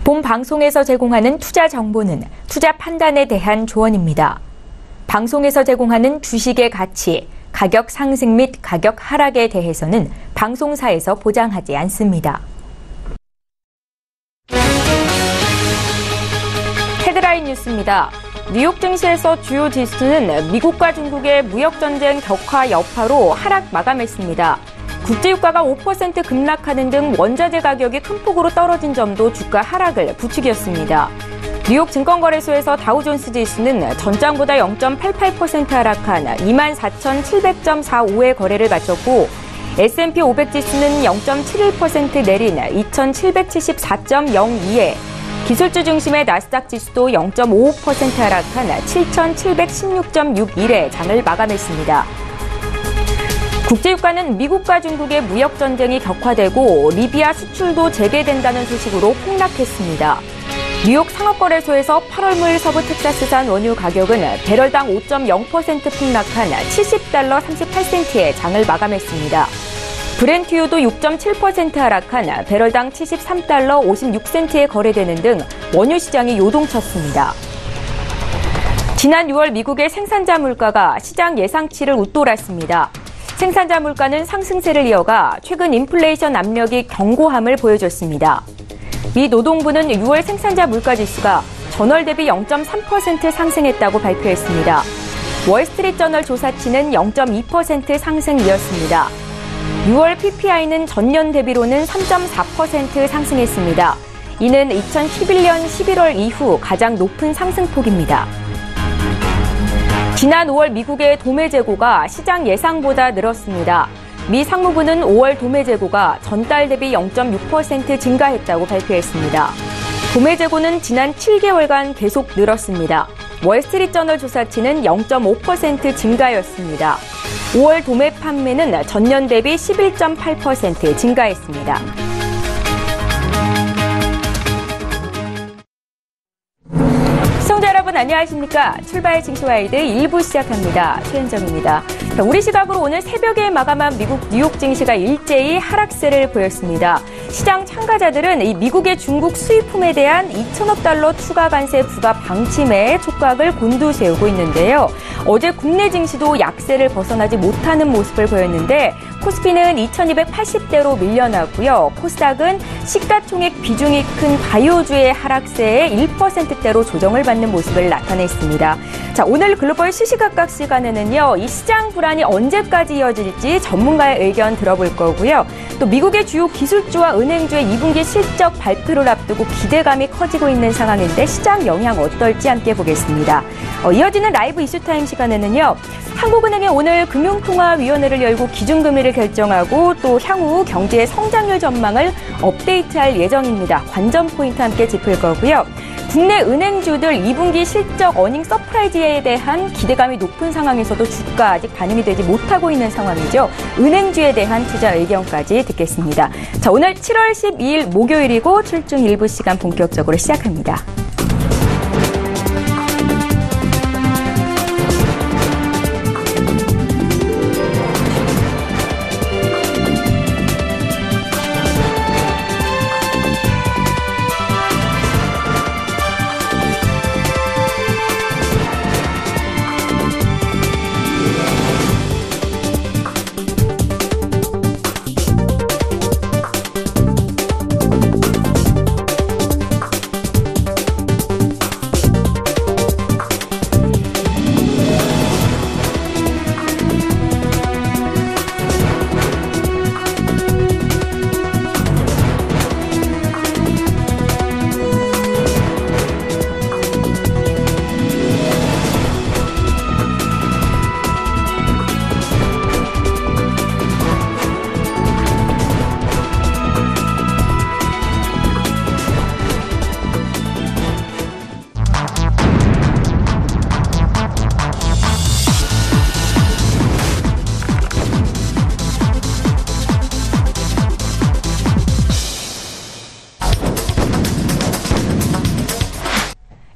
본 방송에서 제공하는 투자 정보는 투자 판단에 대한 조언입니다. 방송에서 제공하는 주식의 가치, 가격 상승 및 가격 하락에 대해서는 방송사에서 보장하지 않습니다. 헤드라인 뉴스입니다. 뉴욕 증시에서 주요 지수는 미국과 중국의 무역전쟁 격화 여파로 하락 마감했습니다. 국제유가가 5% 급락하는 등 원자재 가격이 큰 폭으로 떨어진 점도 주가 하락을 부추겼습니다. 뉴욕 증권거래소에서 다우존스 지수는 전장보다 0.88% 하락한 24,700.45의 거래를 마쳤고 S&P 500 지수는 0.71% 내린 2,774.02에 기술주 중심의 나스닥 지수도 0.55% 하락한 7,716.61에 장을 마감했습니다. 국제유가는 미국과 중국의 무역전쟁이 격화되고 리비아 수출도 재개된다는 소식으로 폭락했습니다. 뉴욕 상업거래소에서 8월물 서부 텍사스산 원유 가격은 배럴당 5.0% 폭락한 70달러 38센트에 장을 마감했습니다. 브렌트유도 6.7% 하락한 배럴당 73달러 56센트에 거래되는 등 원유 시장이 요동쳤습니다. 지난 6월 미국의 생산자 물가가 시장 예상치를 웃돌았습니다. 생산자 물가는 상승세를 이어가 최근 인플레이션 압력이 견고함을 보여줬습니다. 미 노동부는 6월 생산자 물가 지수가 전월 대비 0.3% 상승했다고 발표했습니다. 월스트리트저널 조사치는 0.2% 상승이었습니다. 6월 PPI는 전년 대비로는 3.4% 상승했습니다. 이는 2011년 11월 이후 가장 높은 상승폭입니다. 지난 5월 미국의 도매 재고가 시장 예상보다 늘었습니다. 미 상무부는 5월 도매 재고가 전달 대비 0.6% 증가했다고 발표했습니다. 도매 재고는 지난 7개월간 계속 늘었습니다. 월스트리트저널 조사치는 0.5% 증가였습니다. 5월 도매 판매는 전년 대비 11.8% 증가했습니다. 시청자 여러분 안녕하십니까? 출발 징수와이드 1부 시작합니다. 최은정입니다. 우리 시각으로 오늘 새벽에 마감한 미국 뉴욕 증시가 일제히 하락세를 보였습니다. 시장 참가자들은 이 미국의 중국 수입품에 대한 2천억 달러 추가 관세 부과 방침에 촉각을 곤두세우고 있는데요. 어제 국내 증시도 약세를 벗어나지 못하는 모습을 보였는데 코스피는 2280대로 밀려났고요. 코스닥은 시가총액 비중이 큰 바이오주의 하락세에 1%대로 조정을 받는 모습을 나타냈습니다. 자, 오늘 글로벌 시시각각 시간에는요. 이 시장 불안이 언제까지 이어질지 전문가의 의견 들어볼 거고요. 또 미국의 주요 기술주와 은행주의 2분기 실적 발표를 앞두고 기대감이 커지고 있는 상황인데 시장 영향 어떨지 함께 보겠습니다. 이어지는 라이브 이슈타임 시간에는요. 한국은행이 오늘 금융통화위원회를 열고 기준금리를 결정하고 또 향후 경제의 성장률 전망을 업데이트할 예정입니다. 관전 포인트 함께 짚을 거고요. 국내 은행주들 2분기 실적 어닝 서프라이즈에 대한 기대감이 높은 상황에서도 주가 아직 반영이 되지 못하고 있는 상황이죠. 은행주에 대한 투자 의견까지 듣겠습니다. 자, 오늘 7월 12일 목요일이고 출중 일부 시간 본격적으로 시작합니다.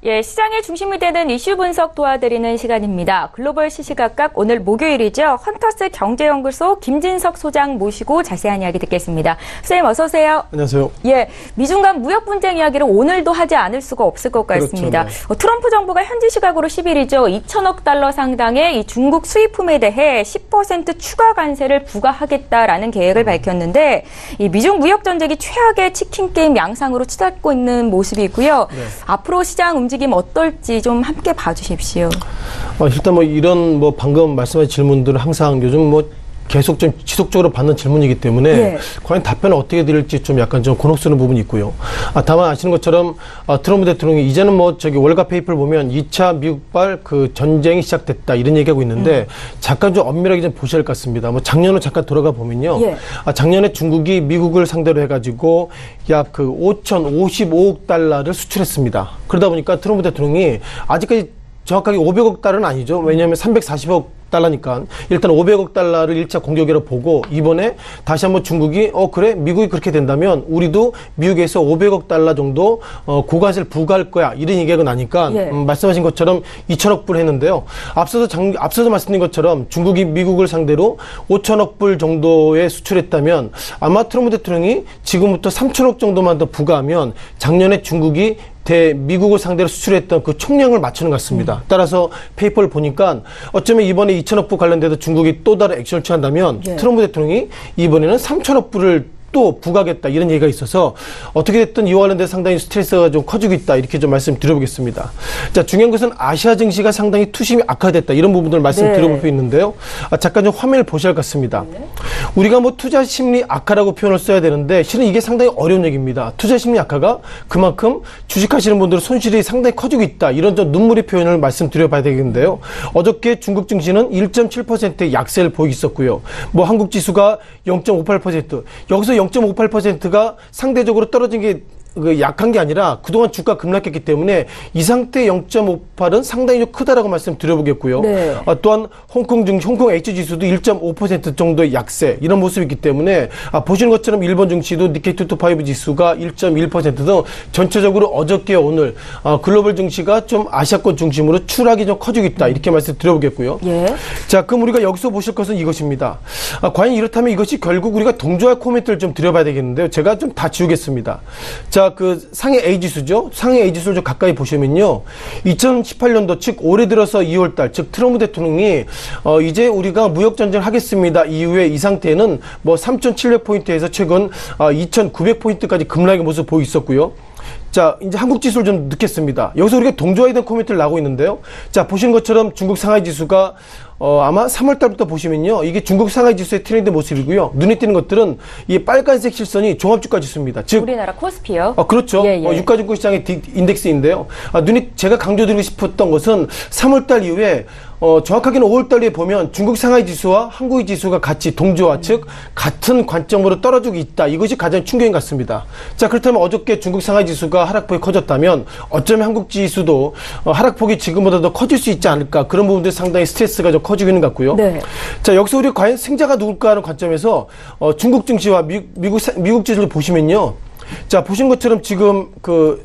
예, 시장의 중심이 되는 이슈 분석 도와드리는 시간입니다. 글로벌 시시각각 오늘 목요일이죠. 헌터스 경제연구소 김진석 소장 모시고 자세한 이야기 듣겠습니다. 선생님 어서 오세요. 안녕하세요. 예, 미중 간 무역 분쟁 이야기를 오늘도 하지 않을 수가 없을 것 같습니다. 그렇죠, 네. 트럼프 정부가 현지 시각으로 10일이죠. 2천억 달러 상당의 이 중국 수입품에 대해 10% 추가 관세를 부과하겠다라는 계획을 밝혔는데 이 미중 무역 전쟁이 최악의 치킨 게임 양상으로 치닫고 있는 모습이고요. 네. 앞으로 시장 움직임 어떨지 좀 함께 봐주십시오. 일단 이런 방금 말씀하신 질문들은 항상 요즘 계속 좀 지속적으로 받는 질문이기 때문에 예. 과연 답변을 어떻게 드릴지 좀 약간 좀 곤혹스러운 부분이 있고요. 다만 아시는 것처럼 트럼프 대통령이 이제는 월가 페이퍼를 보면 2차 미국발 그 전쟁이 시작됐다 이런 얘기하고 있는데 잠깐 좀 엄밀하게 좀 보셔야 할 것 같습니다. 작년으로 잠깐 돌아가 보면요. 예. 작년에 중국이 미국을 상대로 해가지고 약 5,055억 달러를 수출했습니다. 그러다 보니까 트럼프 대통령이 아직까지 정확하게 500억 달러는 아니죠. 왜냐하면 340억 달러니까 일단 500억 달러를 1차 공격이라고 보고 이번에 다시 한번 중국이 그래 미국이 그렇게 된다면 우리도 미국에서 500억 달러 정도 고관세를 부과할 거야 이런 얘기가 나니까 예. 말씀하신 것처럼 2천억 불 했는데요. 앞서서 말씀드린 것처럼 중국이 미국을 상대로 5천억 불 정도의 수출했다면 아마 트럼프 대통령이 지금부터 3천억 정도만 더 부과하면 작년에 중국이 미국을 상대로 수출했던 그 총량을 맞추는 것 같습니다. 따라서 페이퍼를 보니까 어쩌면 이번에 2천억 불 관련돼서 중국이 또 다른 액션을 취한다면 예. 트럼프 대통령이 이번에는 3천억 불을 또 부과하겠다 이런 얘기가 있어서 어떻게 됐든 이와 관련돼서 상당히 스트레스가 좀 커지고 있다 이렇게 좀 말씀드려보겠습니다. 자, 중요한 것은 아시아 증시가 상당히 투심이 악화됐다 이런 부분들을 말씀드려볼 수 있는데요. 잠깐 좀 화면을 보셔야 할 것 같습니다. 네. 우리가 투자 심리 악화라고 표현을 써야 되는데 실은 이게 상당히 어려운 얘기입니다. 투자 심리 악화가 그만큼 주식하시는 분들은 손실이 상당히 커지고 있다 이런 좀 눈물의 표현을 말씀드려봐야 되겠는데요. 어저께 중국 증시는 1.7%의 약세를 보이고 있었고요. 한국 지수가 0.58% 여기서 0.58%가 상대적으로 떨어진 게 약한 게 아니라 그동안 주가 급락했기 때문에 이 상태 0.58은 상당히 좀 크다라고 말씀드려보겠고요. 네. 또한 홍콩 H지수도 1.5% 정도의 약세 이런 모습이 있기 때문에 보시는 것처럼 일본 증시도 니케이 225 지수가 1.1% 등 전체적으로 어저께 오늘 글로벌 증시가 좀 아시아권 중심으로 추락이 좀 커지고 있다 이렇게 말씀드려보겠고요. 예. 자, 그럼 우리가 여기서 보실 것은 이것입니다. 과연 이렇다면 이것이 결국 우리가 동조할 코멘트를 좀 드려봐야 되겠는데요. 제가 좀 다 지우겠습니다. 자, 상해 A지수죠. 상해 A지수를 좀 가까이 보시면요. 2018년도, 즉 올해 들어서 2월달, 즉 트럼프 대통령이 이제 우리가 무역전쟁을 하겠습니다. 이후에 이 상태는 3,700포인트에서 최근 2,900포인트까지 급락의 모습을 보이고 있었고요. 자, 이제 한국 지수를 좀 넣겠습니다. 여기서 우리가 동조해야 되는 코멘트를 나오고 있는데요. 자, 보시는 것처럼 중국 상하이 지수가 아마 3월 달부터 보시면요. 이게 중국 상하이 지수의 트렌드 모습이고요. 눈에 띄는 것들은 이 빨간색 실선이 종합주가 지수입니다. 즉 우리나라 코스피요. 그렇죠. 예, 예. 유가증권 시장의 인덱스인데요. 제가 강조드리고 싶었던 것은 3월 달 이후에 정확하게는 5월 달에 보면 중국 상하이 지수와 한국의 지수가 같이 동조화, 즉 같은 관점으로 떨어지고 있다. 이것이 가장 충격인 것 같습니다. 자, 그렇다면 어저께 중국 상하이 지수가 하락폭이 커졌다면 어쩌면 한국 지수도 하락폭이 지금보다 더 커질 수 있지 않을까. 그런 부분들 상당히 스트레스가 좀 커지고 있는 것 같고요. 네. 자, 여기서 우리가 과연 승자가 누굴까 하는 관점에서 중국 증시와 미국 지수를 보시면요. 자, 보신 것처럼 지금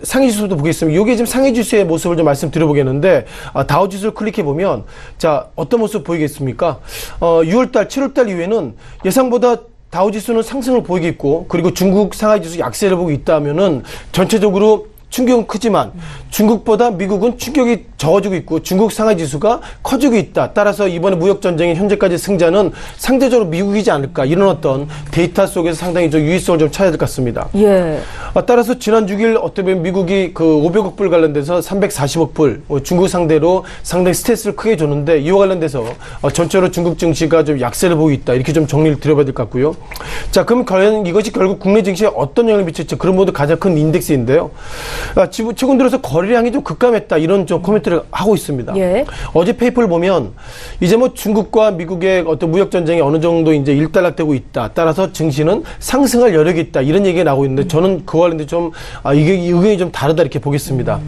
상해 지수도 보겠습니다. 이게 지금 상해 지수의 모습을 좀 말씀드려보겠는데, 다우 지수를 클릭해보면, 자, 어떤 모습 보이겠습니까? 6월달, 7월달 이후에는 예상보다 다우 지수는 상승을 보이고 있고, 그리고 중국 상하이 지수 약세를 보고 있다면은 전체적으로 충격은 크지만 중국보다 미국은 충격이 적어지고 있고 중국 상하이 지수가 커지고 있다. 따라서 이번에 무역전쟁의 현재까지 승자는 상대적으로 미국이지 않을까. 이런 어떤 데이터 속에서 상당히 좀 유의성을 좀 찾아야 될 것 같습니다. 예. 따라서 지난 6일 어떻게 보면 미국이 500억 불 관련돼서 340억 불 중국 상대로 상당히 스트레스를 크게 줬는데 이와 관련돼서 전체로 중국 증시가 좀 약세를 보이고 있다. 이렇게 좀 정리를 드려봐야 될 것 같고요. 자, 그럼 과연 이것이 결국 국내 증시에 어떤 영향을 미칠지 그런 모두 가장 큰 인덱스인데요. 최근 들어서 거래량이 좀 급감했다 이런 좀 코멘트 코멘트를 하고 있습니다. 예. 어제 페이퍼를 보면 이제 뭐 중국과 미국의 어떤 무역 전쟁이 어느 정도 이제 일단락되고 있다. 따라서 증시는 상승할 여력이 있다. 이런 얘기가 나오고 있는데 저는 그와 관련돼서 좀 이게 의견이 좀 다르다 이렇게 보겠습니다.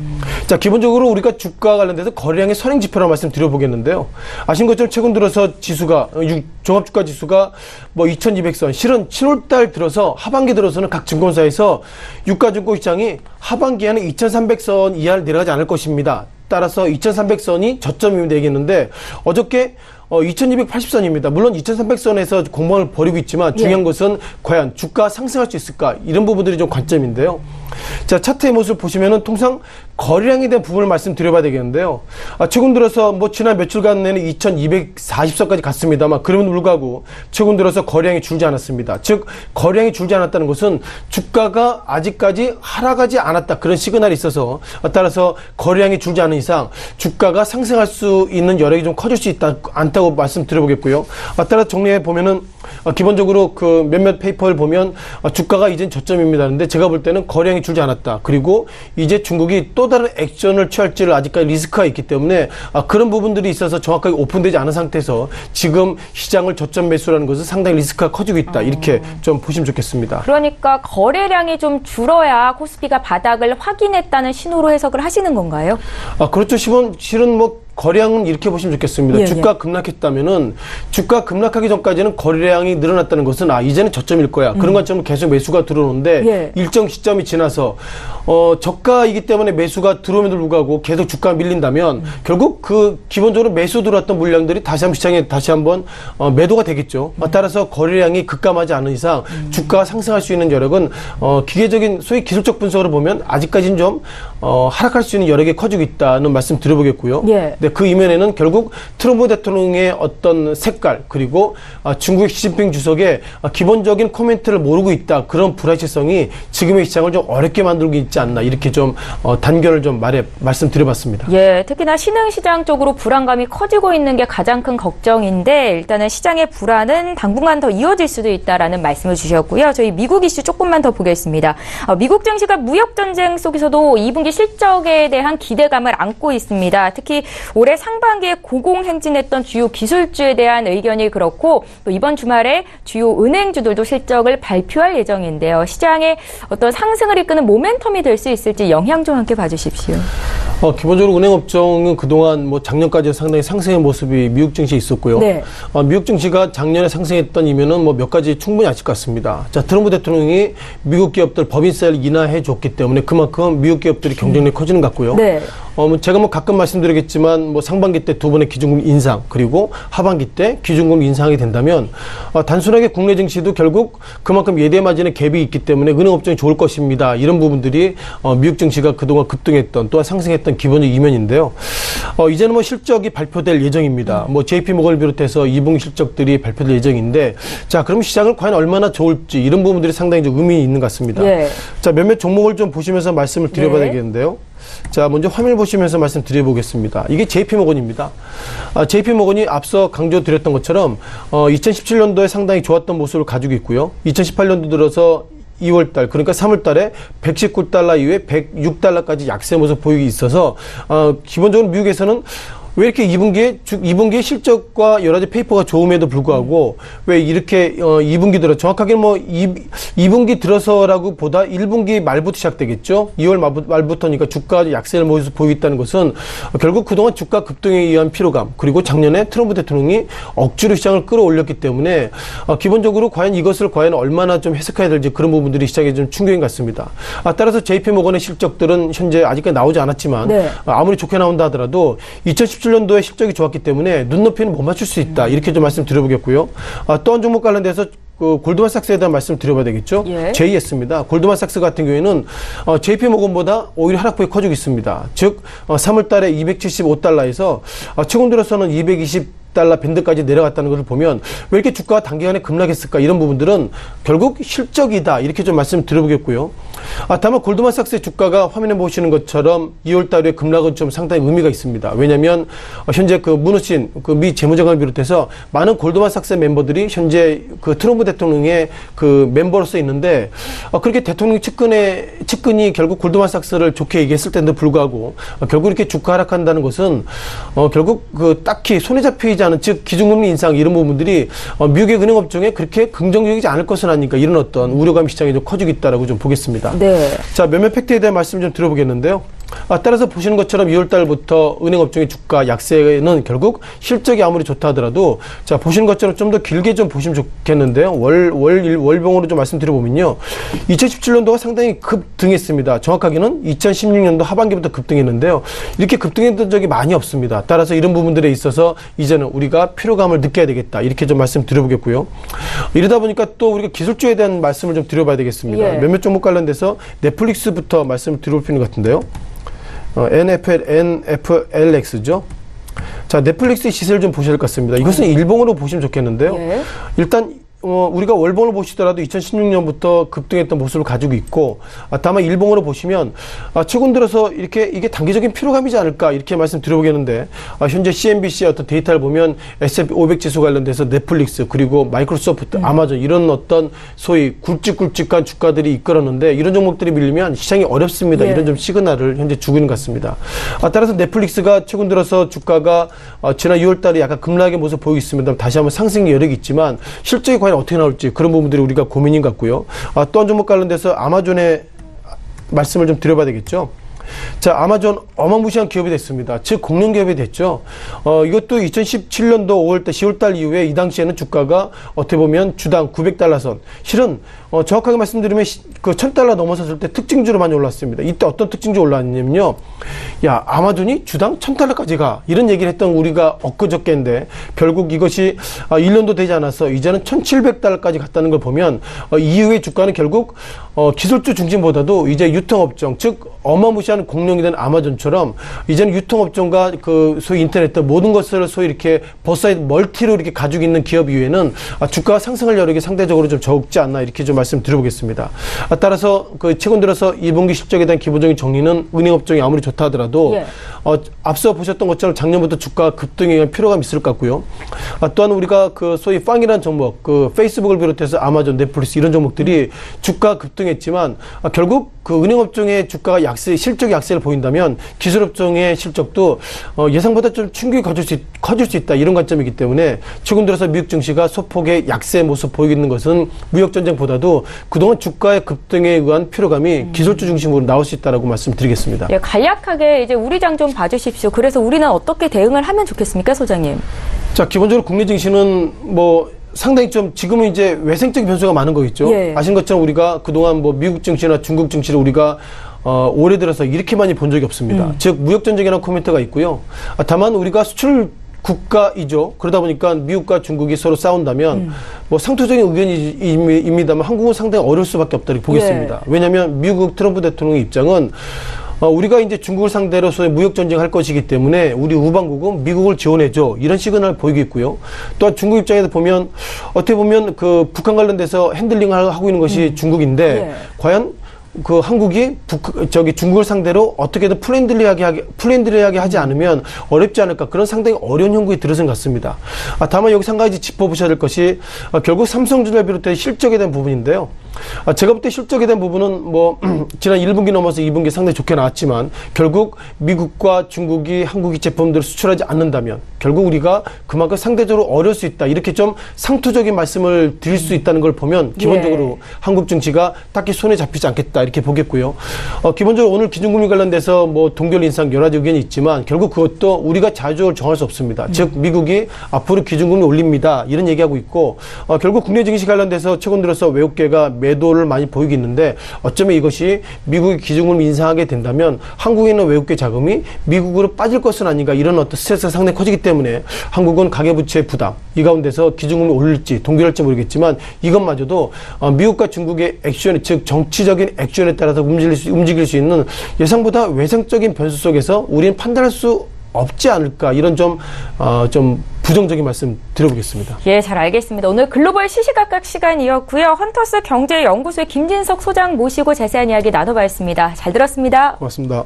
자, 기본적으로 우리가 주가 관련돼서 거래량의 선행 지표라고 말씀드려보겠는데요. 아신 것처럼 최근 들어서 지수가 종합주가 지수가 뭐 2200선, 실은 7월달 들어서 하반기 들어서는 각 증권사에서 유가증권 시장이 하반기에는 2300선 이하를 내려가지 않을 것입니다. 따라서 2300선이 저점입니다 얘기했는데 어저께 2280선입니다. 물론 2300선에서 공방을 벌이고 있지만 중요한 것은 과연 주가 상승할 수 있을까? 이런 부분들이 좀 관점인데요. 자, 차트의 모습을 보시면은 통상 거래량에 대한 부분을 말씀드려봐야 되겠는데요. 최근 들어서 뭐 지난 며칠간에는 2240선까지 갔습니다만 그럼에도 불구하고 최근 들어서 거래량이 줄지 않았습니다. 즉 거래량이 줄지 않았다는 것은 주가가 아직까지 하락하지 않았다. 그런 시그널이 있어서 따라서 거래량이 줄지 않은 이상 주가가 상승할 수 있는 여력이 좀 커질 수 있다 않다고 말씀드려보겠고요. 따라 정리해 보면은 기본적으로 그 몇몇 페이퍼를 보면 주가가 이젠 저점입니다. 근데 제가 볼 때는 거래량이 줄지 않았다. 그리고 이제 중국이 또 다른 액션을 취할지를 아직까지 리스크가 있기 때문에 그런 부분들이 있어서 정확하게 오픈되지 않은 상태에서 지금 시장을 저점 매수라는 것은 상당히 리스크가 커지고 있다. 이렇게 좀 보시면 좋겠습니다. 그러니까 거래량이 좀 줄어야 코스피가 바닥을 확인했다는 신호로 해석을 하시는 건가요? 그렇죠. 실은 뭐 거래량은 이렇게 보시면 좋겠습니다. 예, 주가 급락했다면은 주가 급락하기 전까지는 거래량이 늘어났다는 것은 이제는 저점일 거야. 그런 것처럼 계속 매수가 들어오는데 일정 시점이 지나서 저가이기 때문에 매수가 들어옴에도 불구하고 계속 주가가 밀린다면 결국 그 기본적으로 매수 들어왔던 물량들이 다시 한번 시장에 다시 한번 매도가 되겠죠. 따라서 거래량이 급감하지 않은 이상 주가가 상승할 수 있는 여력은 기계적인 소위 기술적 분석으로 보면 아직까지는 좀 하락할 수 있는 여력이 커지고 있다는 말씀 드려보겠고요. 네, 그 이면에는 결국 트럼프 대통령의 어떤 색깔 그리고 중국의 시진핑 주석의 기본적인 코멘트를 모르고 있다. 그런 불확실성이 지금의 시장을 좀 어렵게 만들고 있지 않나 이렇게 좀 단견을 좀 말씀드려봤습니다. 예, 특히나 신흥시장 쪽으로 불안감이 커지고 있는 게 가장 큰 걱정인데 일단은 시장의 불안은 당분간 더 이어질 수도 있다라는 말씀을 주셨고요. 저희 미국 이슈 조금만 더 보겠습니다. 미국 증시가 무역전쟁 속에서도 2분기 실적에 대한 기대감을 안고 있습니다. 특히 올해 상반기에 고공행진했던 주요 기술주에 대한 의견이 그렇고 또 이번 주말에 주요 은행주들도 실적을 발표할 예정인데요. 시장의 어떤 상승을 이끄는 모멘텀이 될 수 있을지 영향 좀 함께 봐주십시오. 기본적으로 은행업종은 그동안 뭐 작년까지 상당히 상승의 모습이 미국 증시에 있었고요. 미국 증시가 작년에 상승했던 이유는 뭐 몇 가지 충분히 아실 것 같습니다. 자, 트럼프 대통령이 미국 기업들 법인세를 인하해 줬기 때문에 그만큼 미국 기업들이 경쟁력이 커지는 것 같고요. 제가 뭐 가끔 말씀드리겠지만 뭐 상반기 때 두 번의 기준금리 인상 그리고 하반기 때 기준금리 인상이 된다면 단순하게 국내 증시도 결국 그만큼 예대 마진의 갭이 있기 때문에 은행업종이 좋을 것입니다. 이런 부분들이 미국 증시가 그동안 급등했던 또한 상승했던 기본적 이면인데요. 이제는 뭐 실적이 발표될 예정입니다. 뭐 JP모건을 비롯해서 2분기 실적들이 발표될 예정인데 자, 그럼 시장을 과연 얼마나 좋을지 이런 부분들이 상당히 좀 의미 있는 것 같습니다. 자, 몇몇 종목을 좀 보시면서 말씀을 드려봐야 되겠는데요. 자, 먼저 화면 보시면서 말씀드려보겠습니다. 이게 JP모건입니다. JP모건이 앞서 강조드렸던 것처럼 2017년도에 상당히 좋았던 모습을 가지고 있고요. 2018년도 들어서 2월달 그러니까 3월달에 119달러 이후에 106달러까지 약세 모습 보이기 있어서 기본적으로 미국에서는 왜 이렇게 2분기에 실적과 여러 가지 페이퍼가 좋음에도 불구하고 왜 이렇게 2분기 들어 정확하게는 뭐 2분기 들어서라고 보다 1분기 말부터 시작되겠죠. 2월 말부터니까 주가 약세를 모습 보이고 있다는 것은 결국 그동안 주가 급등에 의한 피로감 그리고 작년에 트럼프 대통령이 억지로 시장을 끌어올렸기 때문에 기본적으로 과연 이것을 과연 얼마나 좀 해석해야 될지 그런 부분들이 시장에 좀 충격인 것 같습니다. 따라서 JP모건의 실적들은 현재 아직까지 나오지 않았지만 아무리 좋게 나온다 하더라도 2017년도에 실적이 좋았기 때문에 눈높이는 못 맞출 수 있다. 이렇게 좀 말씀드려보겠고요. 또 한 종목 관련돼서 골드만삭스에 대한 말씀 드려봐야 되겠죠. JS입니다. 골드만삭스 같은 경우에는 JP모건보다 오히려 하락폭이 커지고 있습니다. 즉 3월 달에 275달러에서 최근 들어서는 220달러 $100 밴드까지 내려갔다는 것을 보면 왜 이렇게 주가가 단기간에 급락했을까? 이런 부분들은 결국 실적이다. 이렇게 좀 말씀 드려보겠고요. 다만 골드만삭스의 주가가 화면에 보시는 것처럼 2월 달에 급락은 좀 상당히 의미가 있습니다. 왜냐하면 현재 그 무누신 그 미 재무장관을 비롯해서 많은 골드만삭스 멤버들이 현재 그 트럼프 대통령의 그 멤버로서 있는데 그렇게 대통령 측근이 결국 골드만삭스를 좋게 얘기했을 때도 불구하고 결국 이렇게 주가 하락한다는 것은 결국 그 딱히 손에 잡히지 않은 즉 기준금리 인상 이런 부분들이 미국의 은행업종에 그렇게 긍정적이지 않을 것은 아닐까 이런 어떤 우려감이 시장에 좀 커지고 있다라고 좀 보겠습니다. 네. 자, 몇몇 팩트에 대한 말씀 좀 드려보겠는데요. 따라서 보시는 것처럼 2월 달부터 은행업종의 주가 약세는 결국 실적이 아무리 좋다 하더라도 자, 보시는 것처럼 좀 더 길게 좀 보시면 좋겠는데요. 월봉으로 좀 말씀드려보면요. 2017년도가 상당히 급등했습니다. 정확하게는 2016년도 하반기부터 급등했는데요. 이렇게 급등했던 적이 많이 없습니다. 따라서 이런 부분들에 있어서 이제는 우리가 피로감을 느껴야 되겠다. 이렇게 좀 말씀드려보겠고요. 이러다 보니까 또 우리가 기술주에 대한 말씀을 좀 드려봐야 되겠습니다. 예. 몇몇 종목 관련돼서 넷플릭스부터 말씀을 드려볼 필요가 같은데요. NFLX죠. 자, 넷플릭스의 시세를 좀 보셔야 될 것 같습니다. 이것은 일봉으로 보시면 좋겠는데요. 예. 일단 우리가 월봉을 보시더라도 2016년부터 급등했던 모습을 가지고 있고 다만 일봉으로 보시면 최근 들어서 이렇게 이게 단기적인 피로감이지 않을까 이렇게 말씀드려보겠는데 현재 CNBC의 어떤 데이터를 보면 S&P 500 지수 관련돼서 넷플릭스 그리고 마이크로소프트, 아마존 이런 어떤 소위 굵직굵직한 주가들이 이끌었는데 이런 종목들이 밀리면 시장이 어렵습니다. 예. 이런 좀 시그널을 현재 주고 있는 것 같습니다. 따라서 넷플릭스가 최근 들어서 주가가 지난 6월 달에 약간 급락의 모습을 보이고 있습니다. 다시 한번 상승 여력이 있지만 실적이 과연 어떻게 나올지 그런 부분들이 우리가 고민인 것 같고요. 또 한 종목 관련돼서 아마존의 말씀을 좀 드려봐야 되겠죠. 자, 아마존 어마무시한 기업이 됐습니다. 즉 공룡 기업이 됐죠. 이것도 2017년도 5월달, 10월달 이후에 이 당시에는 주가가 어떻게 보면 주당 $900 선. 실은 정확하게 말씀드리면 그 $1000 넘어섰을 때 특징주로 많이 올랐습니다. 이때 어떤 특징주로 올랐냐면요. 야, 아마존이 주당 $1000까지 가. 이런 얘기를 했던 우리가 엊그저께인데 결국 이것이 1년도 되지 않아서 이제는 $1700까지 갔다는 걸 보면 이후의 주가는 결국 기술주 중심보다도 이제 유통업종, 즉 어마무시한 공룡이 된 아마존처럼 이제는 유통업종과 그 소위 인터넷 모든 것을 소위 이렇게 버사이드 멀티로 이렇게 가지고 있는 기업 이외에는 주가가 상승할 여력이 상대적으로 좀 적지 않나 이렇게 좀 말씀드려보겠습니다. 따라서 그 최근 들어서 2분기 실적에 대한 기본적인 정리는 은행업종이 아무리 좋다 하더라도 예. 앞서 보셨던 것처럼 작년부터 주가 급등에 의한 피로감이 있을 것 같고요. 또한 우리가 그 소위 빵이라는 종목, 그 페이스북을 비롯해서 아마존, 넷플릭스 이런 종목들이 주가 급등했지만 결국 그 은행업종의 주가가 실적 약세를 보인다면 기술업종의 실적도 예상보다 좀 충격이 커질 수 있다 이런 관점이기 때문에 최근 들어서 미국 증시가 소폭의 약세 모습 보이고 있는 것은 무역전쟁보다도 그동안 주가의 급등에 의한 피로감이 기술주 중심으로 나올 수 있다라고 말씀드리겠습니다. 예, 간략하게 이제 우리 장 좀 봐주십시오. 그래서 우리는 어떻게 대응을 하면 좋겠습니까, 소장님? 자, 기본적으로 국내 증시는 뭐 상당히 좀 지금은 이제 외생적인 변수가 많은 거겠죠. 예. 아신 것처럼 우리가 그동안 뭐 미국 증시나 중국 증시를 우리가 올해 들어서 이렇게 많이 본 적이 없습니다. 즉 무역전쟁이라는 코멘트가 있고요. 다만 우리가 수출 국가이죠. 그러다 보니까 미국과 중국이 서로 싸운다면 뭐 상투적인 의견입니다만 한국은 상당히 어려울 수밖에 없다 이렇게 보겠습니다. 예. 왜냐하면 미국 트럼프 대통령의 입장은 우리가 이제 중국을 상대로 소위 무역전쟁 할 것이기 때문에 우리 우방국은 미국을 지원해줘. 이런 시그널을 보이고 있고요. 또한 중국 입장에서 보면 어떻게 보면 그 북한 관련돼서 핸들링을 하고 있는 것이 중국인데 예. 과연 그 한국이 중국을 상대로 어떻게든 플랜들리하게 하지 않으면 어렵지 않을까 그런 상당히 어려운 형국에 들어선 것 같습니다. 다만 여기서 한 가지 짚어보셔야 될 것이 결국 삼성전자를 비롯해 실적에 대한 부분인데요. 제가 볼 때 실적에 대한 부분은 뭐 지난 1분기 넘어서 2분기 상당히 좋게 나왔지만 결국 미국과 중국이 한국이 제품들을 수출하지 않는다면 결국 우리가 그만큼 상대적으로 어려울 수 있다. 이렇게 좀 상투적인 말씀을 드릴 수 있다는 걸 보면 기본적으로 예. 한국 증시가 딱히 손에 잡히지 않겠다. 이렇게 보겠고요. 기본적으로 오늘 기준금리 관련돼서 뭐 동결 인상 여러 가지 의견이 있지만 결국 그것도 우리가 자주를 정할 수 없습니다. 즉 미국이 앞으로 기준금리 올립니다. 이런 얘기하고 있고 결국 국내 증시 관련돼서 최근 들어서 외국계가 매도를 많이 보이고 있는데 어쩌면 이것이 미국이 기준금리 인상하게 된다면 한국에 있는 외국계 자금이 미국으로 빠질 것은 아닌가 이런 어떤 스트레스가 상당히 커지기 때문에 한국은 가계부채 부담 이 가운데서 기준금리 올릴지 동결할지 모르겠지만 이것마저도 미국과 중국의 액션 즉 정치적인 액션에 따라서 움직일 수 있는 예상보다 외생적인 변수 속에서 우리는 판단할 수 없지 않을까 이런 좀 부정적인 말씀 드려보겠습니다. 예, 잘 알겠습니다. 오늘 글로벌 시시각각 시간이었고요. 헌터스 경제연구소의 김진석 소장 모시고 자세한 이야기 나눠봤습니다. 잘 들었습니다. 고맙습니다.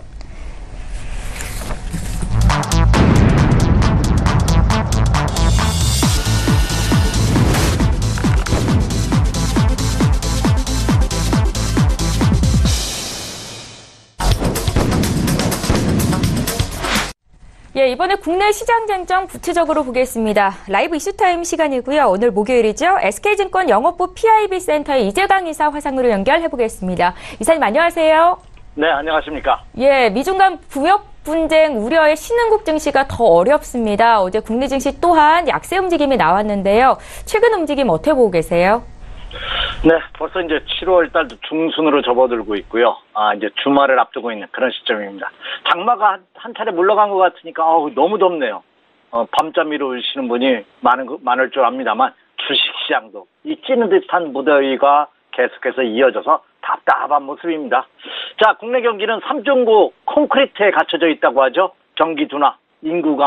예, 이번에 국내 시장 쟁점 구체적으로 보겠습니다. 라이브 이슈타임 시간이고요. 오늘 목요일이죠. SK증권 영업부 PIB 센터의 이재강 이사 화상으로 연결해보겠습니다. 이사님 안녕하세요. 네, 안녕하십니까. 예, 미중 간 무역 분쟁 우려에 신흥국 증시가 더 어렵습니다. 어제 국내 증시 또한 약세 움직임이 나왔는데요. 최근 움직임 어떻게 보고 계세요? 네, 벌써 이제 7월 달도 중순으로 접어들고 있고요. 이제 주말을 앞두고 있는 그런 시점입니다. 장마가 한 차례 물러간 것 같으니까 너무 덥네요. 밤잠 미루시는 분이 많을 줄 압니다만 주식시장도 이 찌는 듯한 무더위가 계속해서 이어져서 답답한 모습입니다. 자, 국내 경기는 3.9 콘크리트에 갖춰져 있다고 하죠. 경기 둔화, 인구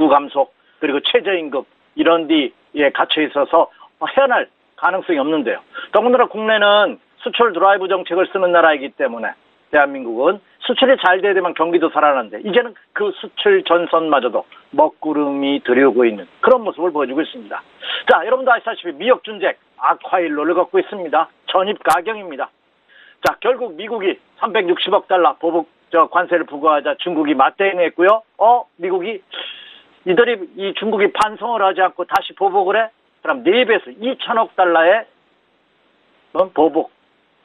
감소, 그리고 최저임금 이런 데에 갇혀 있어서 헤어날 가능성이 없는데요. 더군다나 국내는 수출 드라이브 정책을 쓰는 나라이기 때문에 대한민국은 수출이 잘 돼야 되면 경기도 살아나는데 이제는 그 수출 전선마저도 먹구름이 들여오고 있는 그런 모습을 보여주고 있습니다. 자, 여러분도 아시다시피 미역 준쟁 악화일로를 걷고 있습니다. 전입 가경입니다. 자, 결국 미국이 360억 달러 보복 관세를 부과하자 중국이 맞대응했고요. 미국이 이 중국이 반성을 하지 않고 다시 보복을 해? 그럼 4배에서 2천억 달러의 보복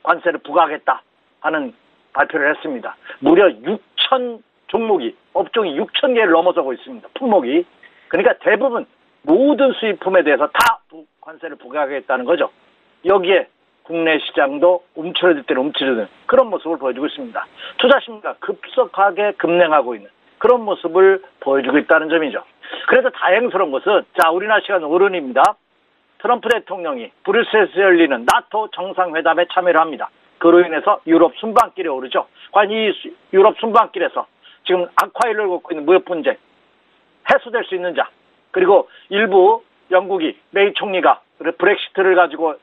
관세를 부과하겠다 하는 발표를 했습니다. 무려 6천 종목이, 업종이 6천 개를 넘어서고 있습니다. 품목이. 그러니까 대부분 모든 수입품에 대해서 다 관세를 부과하겠다는 거죠. 여기에 국내 시장도 움츠러들 때는 움츠러드는 그런 모습을 보여주고 있습니다. 투자 심리가 급속하게 급냉하고 있는 그런 모습을 보여주고 있다는 점이죠. 그래서 다행스러운 것은 우리나라 시간 오른입니다. 트럼프 대통령이 브뤼셀에서 열리는 나토 정상회담에 참여를 합니다. 그로 인해서 유럽 순방길에 오르죠. 과연 이 유럽 순방길에서 지금 악화일로를 걷고 있는 무역 분쟁 해소될 수 있는지, 그리고 일부 영국이 메이 총리가 브렉시트를 가지고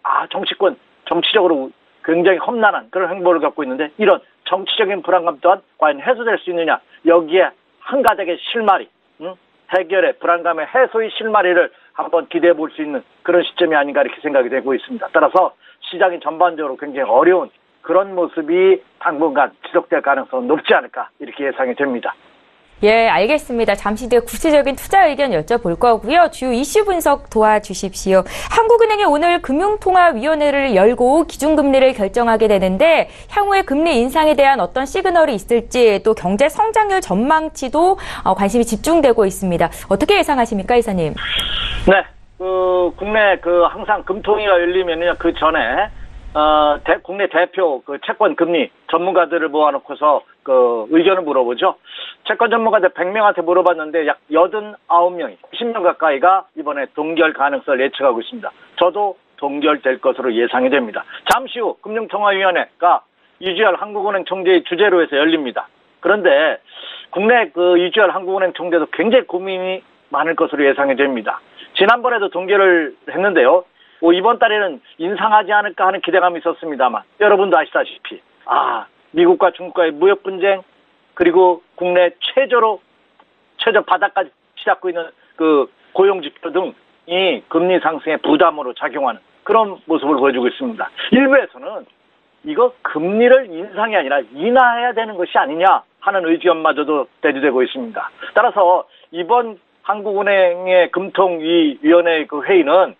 정치적으로 굉장히 험난한 그런 행보를 갖고 있는데 이런 정치적인 불안감 또한 과연 해소될 수 있느냐, 여기에 한 가닥의 실마리, 해결의 불안감의 해소의 실마리를 한번 기대해 볼 수 있는 그런 시점이 아닌가 이렇게 생각이 되고 있습니다. 따라서 시장이 전반적으로 굉장히 어려운 그런 모습이 당분간 지속될 가능성은 높지 않을까 이렇게 예상이 됩니다. 예, 알겠습니다. 잠시 뒤에 구체적인 투자 의견 여쭤볼 거고요. 주요 이슈 분석 도와주십시오. 한국은행이 오늘 금융통화위원회를 열고 기준금리를 결정하게 되는데 향후의 금리 인상에 대한 어떤 시그널이 있을지 또 경제 성장률 전망치도 관심이 집중되고 있습니다. 어떻게 예상하십니까, 이사님? 네, 국내 항상 금통위가 열리면요 그 전에 국내 대표 채권 금리 전문가들을 모아놓고서 의견을 물어보죠. 채권 전문가들 100명한테 물어봤는데 약 89명이 10명 가까이가 이번에 동결 가능성을 예측하고 있습니다. 저도 동결될 것으로 예상이 됩니다. 잠시 후 금융통화위원회가 이주열 한국은행 총재의 주재로 해서 열립니다. 그런데 국내 이주열 한국은행 총재도 굉장히 고민이 많을 것으로 예상이 됩니다. 지난번에도 동결을 했는데요. 이번 달에는 인상하지 않을까 하는 기대감이 있었습니다만 여러분도 아시다시피 미국과 중국과의 무역 분쟁, 그리고 국내 최저 바닥까지 치닫고 있는 고용 지표 등이 금리 상승의 부담으로 작용하는 그런 모습을 보여주고 있습니다. 일부에서는 이거 금리를 인상이 아니라 인하해야 되는 것이 아니냐 하는 의견마저도 대두되고 있습니다. 따라서 이번 한국은행의 금통위원회 회의는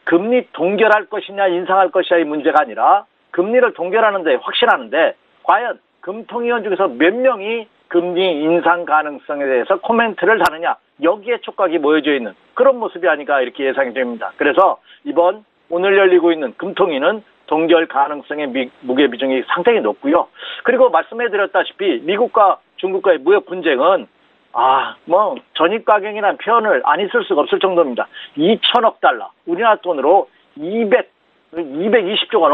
금리 동결할 것이냐 인상할 것이냐의 문제가 아니라 금리를 동결하는데 확신하는데 과연 금통위원 중에서 몇 명이 금리 인상 가능성에 대해서 코멘트를 다느냐, 여기에 촉각이 모여져 있는 그런 모습이 아닌가 이렇게 예상이 됩니다. 그래서 오늘 열리고 있는 금통위는 동결 가능성의 무게 비중이 상당히 높고요. 그리고 말씀해드렸다시피 미국과 중국과의 무역 분쟁은 전입가경이라는 표현을 안 쓸 수가 없을 정도입니다. 2천억 달러, 우리나라 돈으로 220조가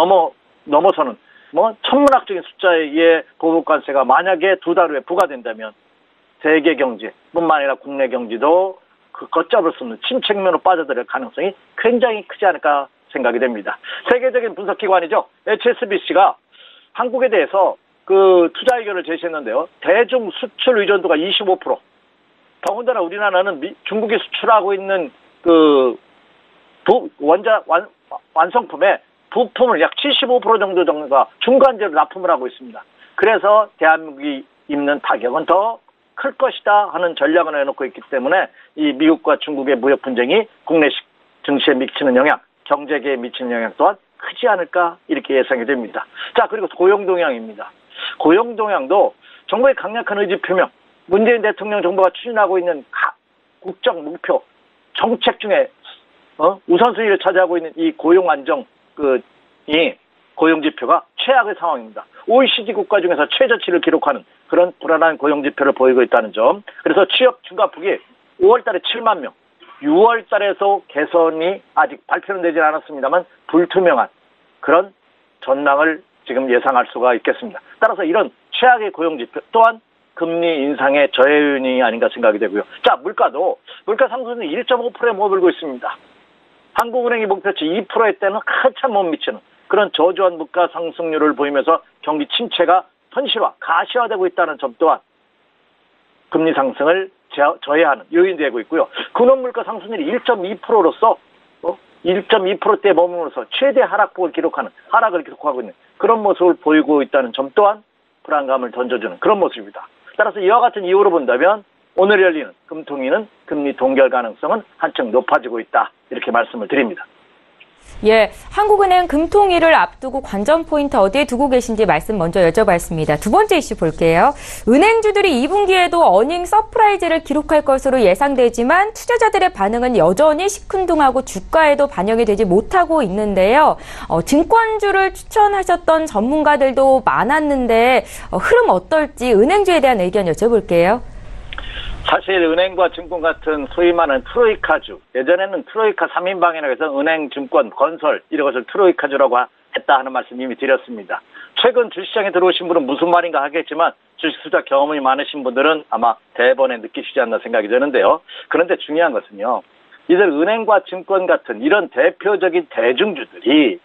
넘어서는 천문학적인 숫자의 보복관세가 만약에 2달 후에 부과된다면 세계 경제뿐만 아니라 국내 경제도 그 걷잡을 수 없는 침체면으로 빠져들 가능성이 굉장히 크지 않을까 생각이 됩니다. 세계적인 분석기관이죠. HSBC가 한국에 대해서 그 투자 의견을 제시했는데요. 대중 수출 의존도가 25%. 더군다나 우리나라는 중국이 수출하고 있는 그 완성품의 부품을 약 75% 정도가 중간재로 납품을 하고 있습니다. 그래서 대한민국이 입는 타격은 더 클 것이다 하는 전략을 내놓고 있기 때문에 이 미국과 중국의 무역 분쟁이 국내 증시에 미치는 영향, 경제계에 미치는 영향 또한 크지 않을까 이렇게 예상이 됩니다. 자, 그리고 고용 동향입니다. 고용 동향도 정부의 강력한 의지 표명, 문재인 대통령 정부가 추진하고 있는 국정 목표, 정책 중에 우선순위를 차지하고 있는 이 고용 안정 이 고용 지표가 최악의 상황입니다. OECD 국가 중에서 최저치를 기록하는 그런 불안한 고용 지표를 보이고 있다는 점. 그래서 취업 증가폭이 5월 달에 7만 명, 6월 달에서 개선이 아직 발표는 되지 않았습니다만 불투명한 그런 전망을 지금 예상할 수가 있겠습니다. 따라서 이런 최악의 고용 지표 또한 금리 인상의 저해 요인이 아닌가 생각이 되고요. 자, 물가 상승률은 1.5%에 머물고 있습니다. 한국은행이 목표치 2%의 때는 한참 못 미치는 그런 저조한 물가 상승률을 보이면서 경기 침체가 현실화, 가시화되고 있다는 점 또한 금리 상승을 저해하는 요인이 되고 있고요. 근원 물가 상승률이 1.2%로서 1.2%대에 머물면서 최대 하락폭을 기록하고 있는 그런 모습을 보이고 있다는 점 또한 불안감을 던져주는 그런 모습입니다. 따라서 이와 같은 이유로 본다면 오늘 열리는 금통위는 금리 동결 가능성은 한층 높아지고 있다. 이렇게 말씀을 드립니다. 예, 한국은행 금통위를 앞두고 관전 포인트 어디에 두고 계신지 말씀 먼저 여쭤봤습니다. 두 번째 이슈 볼게요. 은행주들이 2분기에도 어닝 서프라이즈를 기록할 것으로 예상되지만 투자자들의 반응은 여전히 시큰둥하고 주가에도 반영이 되지 못하고 있는데요. 증권주를 추천하셨던 전문가들도 많았는데 흐름 어떨지 은행주에 대한 의견 여쭤볼게요. 사실 은행과 증권 같은 소위 말하는 트로이카주, 예전에는 트로이카 3인방이라고 해서 은행, 증권, 건설 이런 것을 트로이카주라고 했다 하는 말씀 이미 드렸습니다. 최근 주식시장에 들어오신 분은 무슨 말인가 하겠지만 주식 투자 경험이 많으신 분들은 아마 대번에 느끼시지 않나 생각이 드는데요. 그런데 중요한 것은요. 이들 은행과 증권 같은 이런 대표적인 대중주들이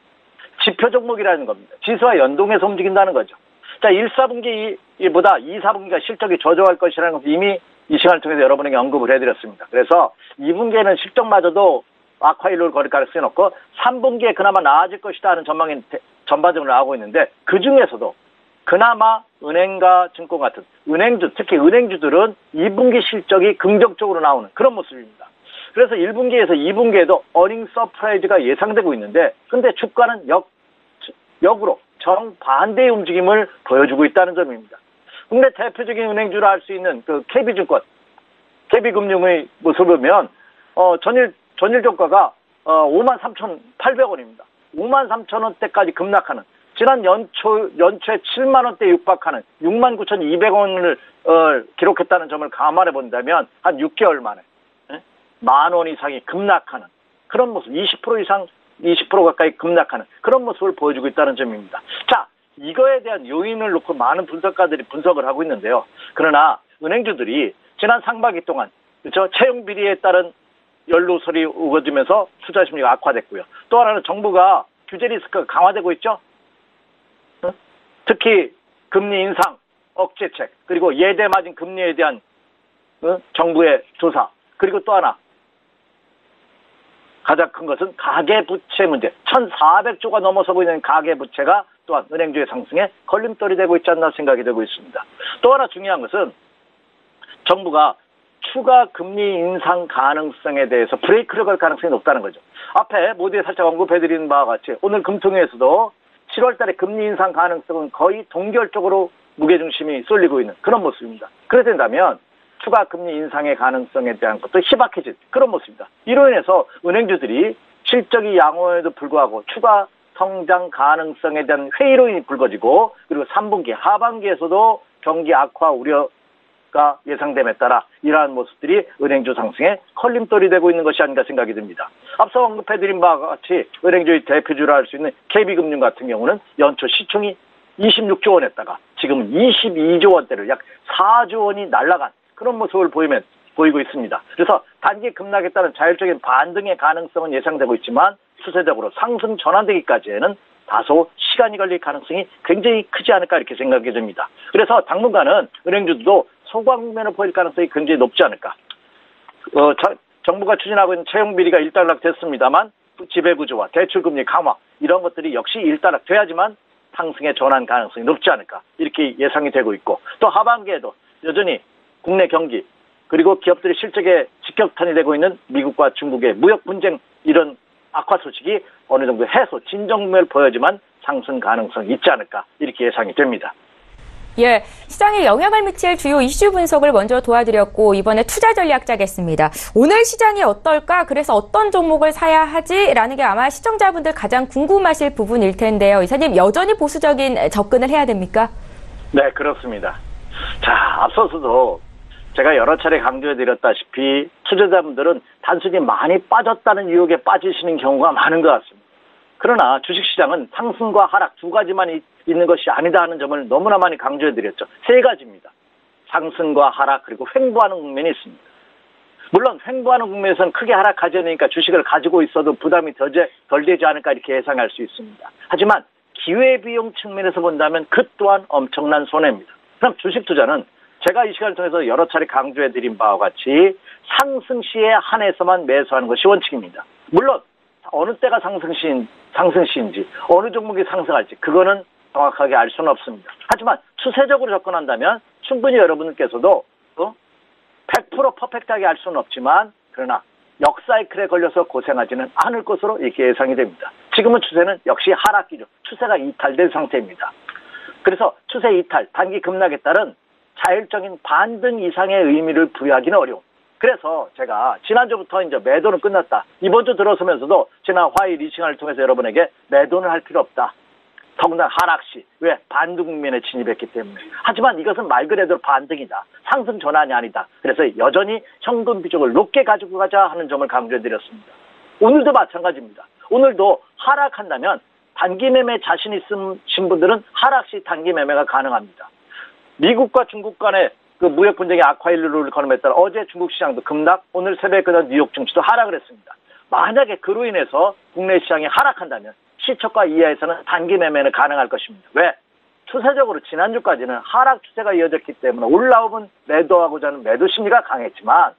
지표 종목이라는 겁니다. 지수와 연동해서 움직인다는 거죠. 자, 1사분기보다 2사분기가 실적이 저조할 것이라는 것을 이미 이 시간을 통해서 여러분에게 언급을 해드렸습니다. 그래서 2분기에는 실적마저도 악화일로를 걸을 가능성이 높고 3분기에 그나마 나아질 것이다 하는 전망이 전반적으로 나오고 있는데 그중에서도 그나마 은행과 증권 같은 은행주, 특히 은행주들은 2분기 실적이 긍정적으로 나오는 그런 모습입니다. 그래서 1분기에서 2분기에도 어닝 서프라이즈가 예상되고 있는데 근데 주가는 역으로 정반대의 움직임을 보여주고 있다는 점입니다. 국내 대표적인 은행주로 할 수 있는 그 KB증권, KB금융의 모습을 보면 전일 종가가 53,800원입니다. 53,000원대까지 급락하는 지난 연초에 7만 원대 육박하는 69,200원을 기록했다는 점을 감안해 본다면 한 6개월 만에 10,000원 이상이 급락하는 그런 모습, 20% 이상 20% 가까이 급락하는 그런 모습을 보여주고 있다는 점입니다. 자, 이거에 대한 요인을 놓고 많은 분석가들이 분석을 하고 있는데요. 그러나 은행주들이 지난 상반기 동안 그렇죠? 채용 비리에 따른 연루설이 우거지면서 투자 심리가 악화됐고요. 또 하나는 정부가 규제 리스크가 강화되고 있죠. 특히 금리 인상, 억제책, 그리고 예대 마진 금리에 대한 정부의 조사, 그리고 또 하나 가장 큰 것은 가계부채 문제. 1,400조가 넘어서고 있는 가계부채가 또한 은행주의 상승에 걸림돌이 되고 있지 않나 생각이 되고 있습니다. 또 하나 중요한 것은 정부가 추가 금리 인상 가능성에 대해서 브레이크를 걸 가능성이 높다는 거죠. 앞에 모두에 살짝 언급해드린 바와 같이 오늘 금통위에서도 7월 달에 금리 인상 가능성은 거의 동결적으로 무게중심이 쏠리고 있는 그런 모습입니다. 그래 된다면 추가 금리 인상의 가능성에 대한 것도 희박해진 그런 모습입니다. 이로 인해서 은행주들이 실적이 양호에도 불구하고 추가 성장 가능성에 대한 회의론이 불거지고 그리고 3분기 하반기에서도 경기 악화 우려가 예상됨에 따라 이러한 모습들이 은행주 상승에 걸림돌이 되고 있는 것이 아닌가 생각이 듭니다. 앞서 언급해드린 바와 같이 은행주의 대표주라 할 수 있는 KB금융 같은 경우는 연초 시총이 26조 원에다가 지금은 22조 원대를 약 4조 원이 날아간 그런 모습을 보이면 보이고 있습니다. 그래서 단기 급락에 따른 자율적인 반등의 가능성은 예상되고 있지만 추세적으로 상승 전환되기까지에는 다소 시간이 걸릴 가능성이 굉장히 크지 않을까 이렇게 생각이 됩니다. 그래서 당분간은 은행주도 소강 국면을 보일 가능성이 굉장히 높지 않을까. 정부가 추진하고 있는 채용 비리가 일단락됐습니다만 지배구조와 대출금리 강화 이런 것들이 역시 일단락돼야지만 상승의 전환 가능성이 높지 않을까 이렇게 예상이 되고 있고 또 하반기에도 여전히 국내 경기 그리고 기업들의 실적에 직격탄이 되고 있는 미국과 중국의 무역 분쟁 이런 악화 소식이 어느 정도 해소 진정을 보여지만 상승 가능성이 있지 않을까 이렇게 예상이 됩니다. 예, 시장에 영향을 미칠 주요 이슈 분석을 먼저 도와드렸고 이번에 투자 전략 짜겠습니다. 오늘 시장이 어떨까? 그래서 어떤 종목을 사야 하지?라는 게 아마 시청자분들 가장 궁금하실 부분일 텐데요. 이사님 여전히 보수적인 접근을 해야 됩니까? 네, 그렇습니다. 자, 앞서서도 제가 여러 차례 강조해드렸다시피 투자자분들은 단순히 많이 빠졌다는 유혹에 빠지시는 경우가 많은 것 같습니다. 그러나 주식시장은 상승과 하락 두 가지만 있는 것이 아니다 하는 점을 너무나 많이 강조해드렸죠. 세 가지입니다. 상승과 하락 그리고 횡보하는 국면이 있습니다. 물론 횡보하는 국면에서는 크게 하락하지 않으니까 주식을 가지고 있어도 부담이 덜 되지 않을까 이렇게 예상할 수 있습니다. 하지만 기회비용 측면에서 본다면 그 또한 엄청난 손해입니다. 그럼 주식 투자는 제가 이 시간을 통해서 여러 차례 강조해드린 바와 같이 상승 시에 한해서만 매수하는 것이 원칙입니다. 물론 어느 때가 상승시인지 어느 종목이 상승할지 그거는 정확하게 알 수는 없습니다. 하지만 추세적으로 접근한다면 충분히 여러분께서도 100% 퍼펙트하게 알 수는 없지만 그러나 역사이클에 걸려서 고생하지는 않을 것으로 이렇게 예상이 됩니다. 지금은 추세는 역시 하락기죠. 추세가 이탈된 상태입니다. 그래서 추세 이탈, 단기 급락에 따른 자율적인 반등 이상의 의미를 부여하기는 어려움. 그래서 제가 지난주부터 이제 매도는 끝났다. 이번 주 들어서면서도 지난 화요일 이 시간을 통해서 여러분에게 매도는 할 필요 없다. 더군다나 하락시. 왜? 반등 국면에 진입했기 때문에. 하지만 이것은 말 그대로 반등이다. 상승 전환이 아니다. 그래서 여전히 현금 비중을 높게 가지고 가자 하는 점을 강조해드렸습니다. 오늘도 마찬가지입니다. 오늘도 하락한다면 단기 매매 자신 있으신 분들은 하락시 단기 매매가 가능합니다. 미국과 중국 간의 그 무역 분쟁의 악화일로를 거름에 따라 어제 중국 시장도 급락, 오늘 새벽에 끝난 뉴욕 증시도 하락을 했습니다. 만약에 그로 인해서 국내 시장이 하락한다면 시초가 이하에서는 단기 매매는 가능할 것입니다. 왜? 추세적으로 지난주까지는 하락 추세가 이어졌기 때문에 올라오면 매도하고자 하는 매도 심리가 강했지만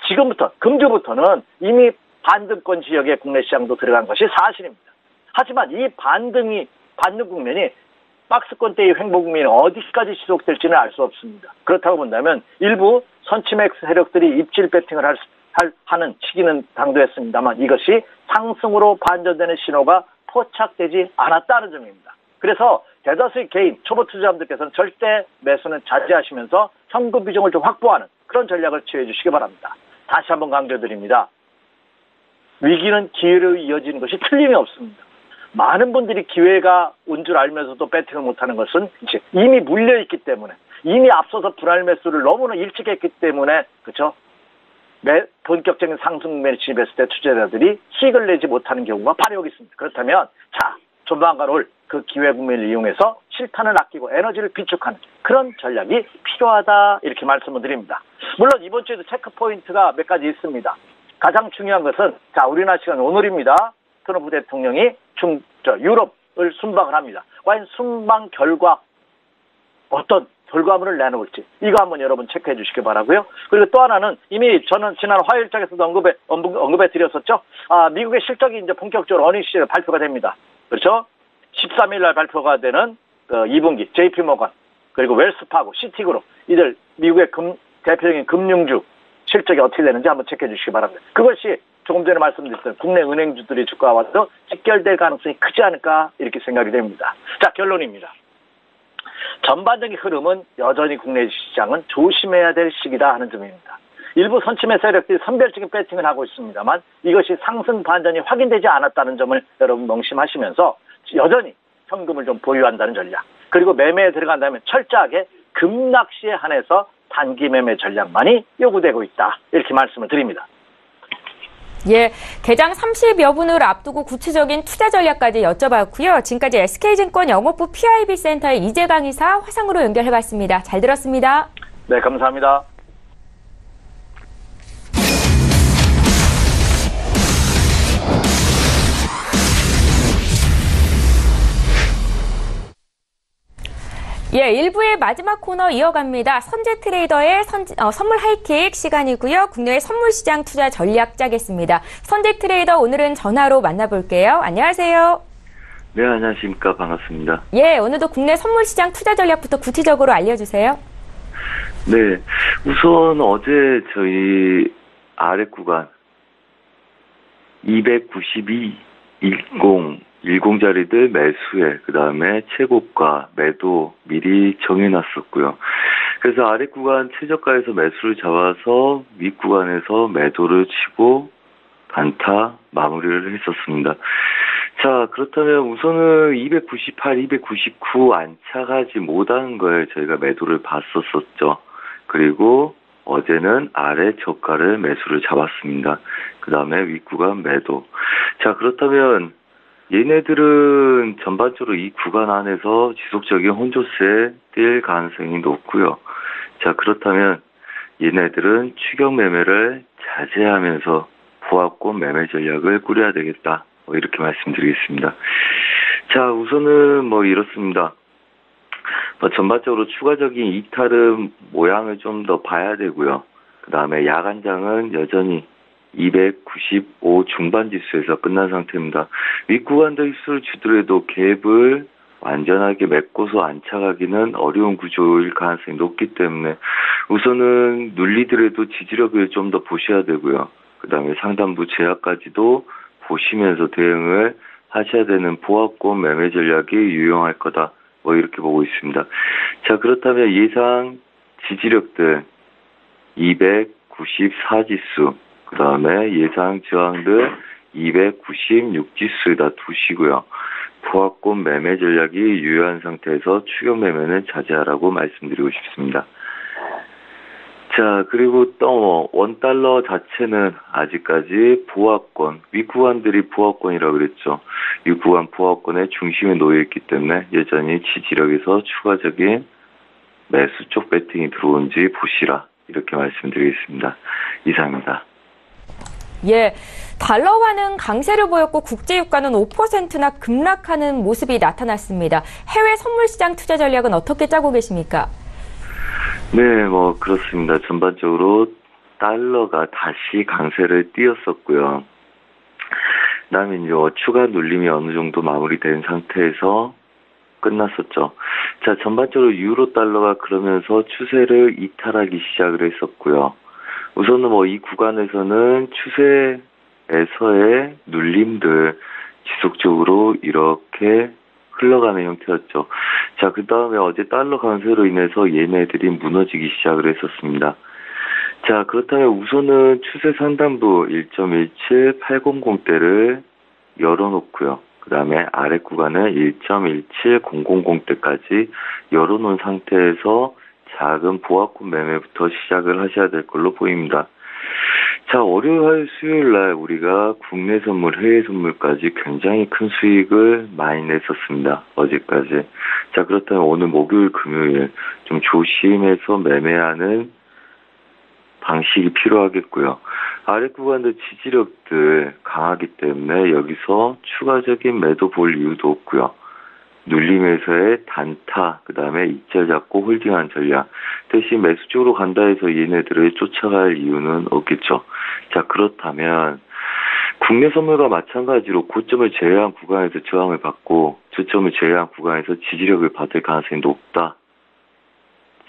지금부터, 금주부터는 이미 반등권 지역에 국내 시장도 들어간 것이 사실입니다. 하지만 이 반등 국면이 박스권대의 횡보 국면이 어디까지 지속될지는 알 수 없습니다. 그렇다고 본다면 일부 선치맥 세력들이 입질 배팅을 하는 시기는 당도했습니다만 이것이 상승으로 반전되는 신호가 포착되지 않았다는 점입니다. 그래서 대다수의 개인, 초보 투자자분들께서는 절대 매수는 자제하시면서 현금 비중을 좀 확보하는 그런 전략을 취해 주시기 바랍니다. 다시 한번 강조드립니다. 위기는 기회로 이어지는 것이 틀림이 없습니다. 많은 분들이 기회가 온 줄 알면서도 배팅을 못하는 것은 이제 이미 물려있기 때문에 이미 앞서서 분할 매수를 너무나 일찍 했기 때문에 그렇죠? 본격적인 상승 국면에 진입했을 때 투자자들이 수익을 내지 못하는 경우가 바로 여기 있습니다. 그렇다면 자 조만간 올 그 기회 국면을 이용해서 실탄을 아끼고 에너지를 비축하는 그런 전략이 필요하다 이렇게 말씀을 드립니다. 물론 이번 주에도 체크 포인트가 몇 가지 있습니다. 가장 중요한 것은 자 우리나라 시간 오늘입니다. 트럼프 대통령이 유럽을 순방을 합니다. 과연 순방 결과 어떤 결과물을 내놓을지 이거 한번 여러분 체크해 주시기 바라고요. 그리고 또 하나는 이미 저는 지난 화요일장에서도 언급해 드렸었죠. 미국의 실적이 이제 본격적으로 어닝 시즌에 발표가 됩니다. 그렇죠? 13일 날 발표가 되는 2분기 JP모건 그리고 웰스파고, 시티그룹 이들 미국의 대표적인 금융주 실적이 어떻게 되는지 한번 체크해 주시기 바랍니다. 그것이 조금 전에 말씀드렸던 국내 은행주들의 주가와도 직결될 가능성이 크지 않을까 이렇게 생각이 됩니다. 자, 결론입니다. 전반적인 흐름은 여전히 국내 시장은 조심해야 될 시기다 하는 점입니다. 일부 선침의 세력들이 선별적인 배팅을 하고 있습니다만 이것이 상승 반전이 확인되지 않았다는 점을 여러분 명심하시면서 여전히 현금을 좀 보유한다는 전략 그리고 매매에 들어간다면 철저하게 급락시에 한해서 단기 매매 전략만이 요구되고 있다 이렇게 말씀을 드립니다. 예, 개장 30여 분을 앞두고 구체적인 투자 전략까지 여쭤봤고요. 지금까지 SK증권 영업부 PIB 센터의 이재강 이사 화상으로 연결해봤습니다. 잘 들었습니다. 네, 감사합니다. 예, 1부의 마지막 코너 이어갑니다. 선제 트레이더의 선물 하이킥 시간이고요. 국내외 선물 시장 투자 전략 짜겠습니다. 선제 트레이더 오늘은 전화로 만나볼게요. 안녕하세요. 네, 안녕하십니까. 반갑습니다. 예, 오늘도 국내 선물 시장 투자 전략부터 구체적으로 알려주세요. 네, 우선 어제 저희 아래 구간 292, 10자리들 매수에 그 다음에 최고가 매도 미리 정해놨었고요. 그래서 아래 구간 최저가에서 매수를 잡아서 윗 구간에서 매도를 치고 단타 마무리를 했었습니다. 자, 그렇다면 우선은 298, 299 안착하지 못한 거에 저희가 매도를 봤었었죠. 그리고 어제는 아래 저가를 매수를 잡았습니다. 그 다음에 윗구간 매도. 자, 그렇다면 얘네들은 전반적으로 이 구간 안에서 지속적인 혼조세에 뛸 가능성이 높고요. 자, 그렇다면 얘네들은 추격 매매를 자제하면서 보합권 매매 전략을 꾸려야 되겠다. 이렇게 말씀드리겠습니다. 자, 우선은 이렇습니다. 전반적으로 추가적인 이탈은 모양을 좀 더 봐야 되고요. 그 다음에 야간장은 여전히 295 중반 지수에서 끝난 상태입니다. 윗구간도 휩쓸 주더라도 갭을 완전하게 메꿔서 안착하기는 어려운 구조일 가능성이 높기 때문에 우선은 눌리더라도 지지력을 좀 더 보셔야 되고요. 그 다음에 상단부 제약까지도 보시면서 대응을 하셔야 되는 보합권 매매 전략이 유용할 거다. 이렇게 보고 있습니다. 자, 그렇다면 예상 지지력들 294 지수, 그 다음에 예상 저항들 296 지수에다 두시고요. 보합권 매매 전략이 유효한 상태에서 추격 매매는 자제하라고 말씀드리고 싶습니다. 자, 그리고 또 원달러 자체는 아직까지 보합권, 윗구간들이 보합권이라고 그랬죠. 윗구간 보합권의 중심에 놓여있기 때문에 여전히 지지력에서 추가적인 매수 쪽 배팅이 들어온지 보시라. 이렇게 말씀드리겠습니다. 이상입니다. 예, 달러화는 강세를 보였고 국제유가는 5%나 급락하는 모습이 나타났습니다. 해외 선물 시장 투자 전략은 어떻게 짜고 계십니까? 네, 그렇습니다. 전반적으로 달러가 다시 강세를 띄었었고요. 그다음에 이제 추가 눌림이 어느 정도 마무리된 상태에서 끝났었죠. 자, 전반적으로 유로 달러가 그러면서 추세를 이탈하기 시작을 했었고요. 우선은 이 구간에서는 추세에서의 눌림들 지속적으로 이렇게 흘러가는 형태였죠. 자, 그 다음에 어제 달러 강세로 인해서 얘네들이 무너지기 시작을 했었습니다. 자, 그렇다면 우선은 추세 상단부 1.17800대를 열어놓고요. 그 다음에 아래 구간은 1.17000대까지 열어놓은 상태에서 작은 보합권 매매부터 시작을 하셔야 될 걸로 보입니다. 자, 월요일, 수요일 날 우리가 국내 선물, 해외 선물까지 굉장히 큰 수익을 많이 냈었습니다. 어제까지. 자, 그렇다면 오늘 목요일, 금요일 좀 조심해서 매매하는 방식이 필요하겠고요. 아래 구간의 지지력들 강하기 때문에 여기서 추가적인 매도 볼 이유도 없고요. 눌림에서의 단타, 그 다음에 이자 잡고 홀딩한 전략. 대신 매수 쪽으로 간다 해서 얘네들을 쫓아갈 이유는 없겠죠. 자, 그렇다면 국내 선물과 마찬가지로 고점을 제외한 구간에서 저항을 받고 저점을 제외한 구간에서 지지력을 받을 가능성이 높다.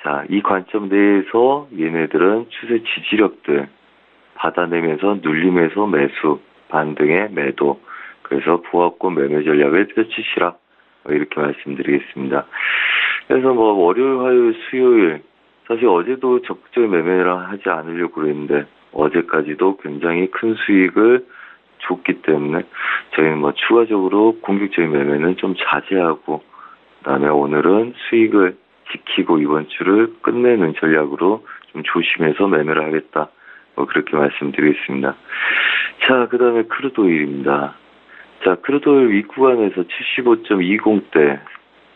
자, 이 관점 내에서 얘네들은 추세 지지력들 받아내면서 눌림에서 매수, 반등의 매도. 그래서 보합권 매매 전략을 펼치시라. 이렇게 말씀드리겠습니다. 그래서 월요일, 화요일, 수요일 사실 어제도 적극적인 매매를 하지 않으려고 그랬는데 어제까지도 굉장히 큰 수익을 줬기 때문에 저희는 추가적으로 공격적인 매매는 좀 자제하고 그다음에 오늘은 수익을 지키고 이번 주를 끝내는 전략으로 좀 조심해서 매매를 하겠다. 그렇게 말씀드리겠습니다. 자, 그다음에 크루드오일입니다. 자, 크루드오일 윗구간에서 75.20대,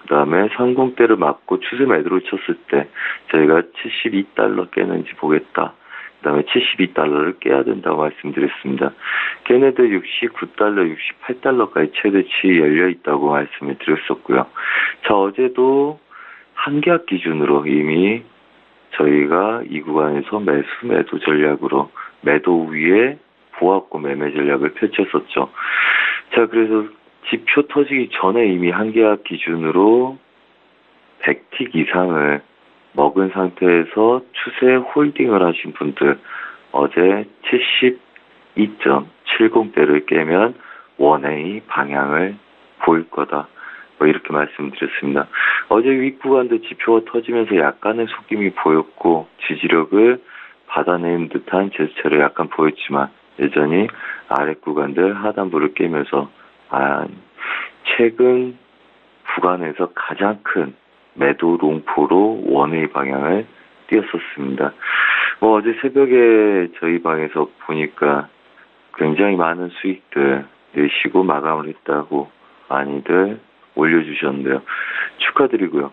그 다음에 30대를 맞고 추세 매도를 쳤을 때 저희가 72달러 깨는지 보겠다. 그 다음에 72달러를 깨야 된다고 말씀드렸습니다. 걔네들 69달러, 68달러까지 최대치 열려있다고 말씀을 드렸었고요. 자, 어제도 한계약 기준으로 이미 저희가 이 구간에서 매도 전략으로 매도 위에 보합권 매매 전략을 펼쳤었죠. 자, 그래서 지표 터지기 전에 이미 한계약 기준으로 100틱 이상을 먹은 상태에서 추세 홀딩을 하신 분들, 어제 72.70대를 깨면 원웨이 방향을 보일 거다. 뭐 이렇게 말씀드렸습니다. 어제 윗 구간도 지표가 터지면서 약간의 속임이 보였고 지지력을 받아내는 듯한 제스처를 약간 보였지만 여전히 아랫 구간들 하단부를 깨면서 최근 구간에서 가장 큰 매도 롱포로 원웨이 방향을 띄었었습니다. 뭐 어제 새벽에 저희 방에서 보니까 굉장히 많은 수익들 내시고 마감을 했다고 많이들 올려주셨는데요. 축하드리고요.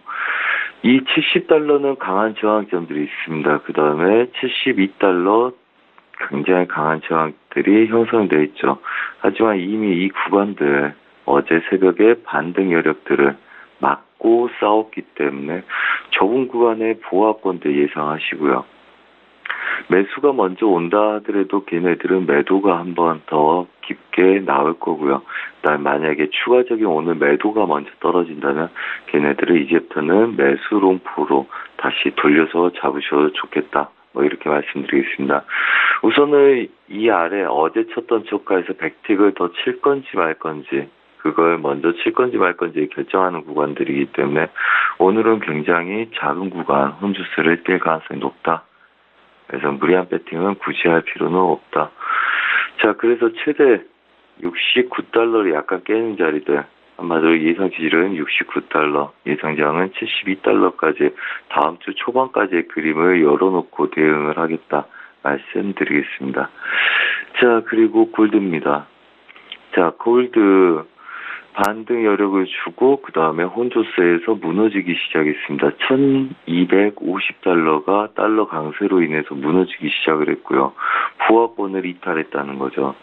이 70달러는 강한 저항점들이 있습니다. 그 다음에 72달러 굉장히 강한 저항들이 형성되어 있죠. 하지만 이미 이 구간들 어제 새벽에 반등 여력들을 막고 싸웠기 때문에 좁은 구간의 보합권도 예상하시고요. 매수가 먼저 온다 하더라도 걔네들은 매도가 한 번 더 깊게 나올 거고요. 그다음 만약에 추가적인 오늘 매도가 먼저 떨어진다면 걔네들은 이제부터는 매수 롱포로 다시 돌려서 잡으셔도 좋겠다. 뭐 이렇게 말씀드리겠습니다. 우선은 이 아래 어제 쳤던 저가에서 100틱을 더 칠 건지 말 건지 그걸 먼저 칠 건지 말 건지 결정하는 구간들이기 때문에 오늘은 굉장히 작은 구간 혼주세를 뗄 가능성이 높다. 그래서 무리한 배팅은 굳이 할 필요는 없다. 자, 그래서 최대 69달러를 약간 깨는 자리들, 한마디로 예상 지지는 69달러, 예상장은 72달러까지 다음 주 초반까지의 그림을 열어놓고 대응을 하겠다 말씀드리겠습니다. 자, 그리고 골드입니다. 자, 골드 반등 여력을 주고 그 다음에 혼조세에서 무너지기 시작했습니다. 1250달러가 달러 강세로 인해서 무너지기 시작을 했고요. 부합권을 이탈했다는 거죠.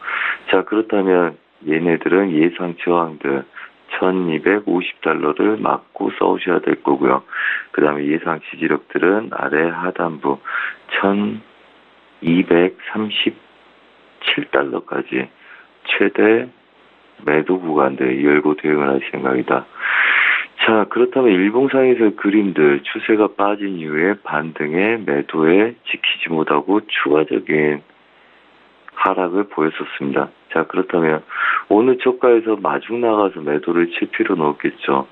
자, 그렇다면 얘네들은 예상 저항들 1250달러를 막고 싸우셔야 될 거고요. 그 다음에 예상 지지력들은 아래 하단부 1237달러까지 최대 매도 구간들 열고 대응을 할 생각이다. 자, 그렇다면 일봉상에서 그림들 추세가 빠진 이후에 반등에 매도에 지키지 못하고 추가적인 하락을 보였었습니다. 자, 그렇다면 오늘 저가에서 마중 나가서 매도를 칠 필요는 없겠죠.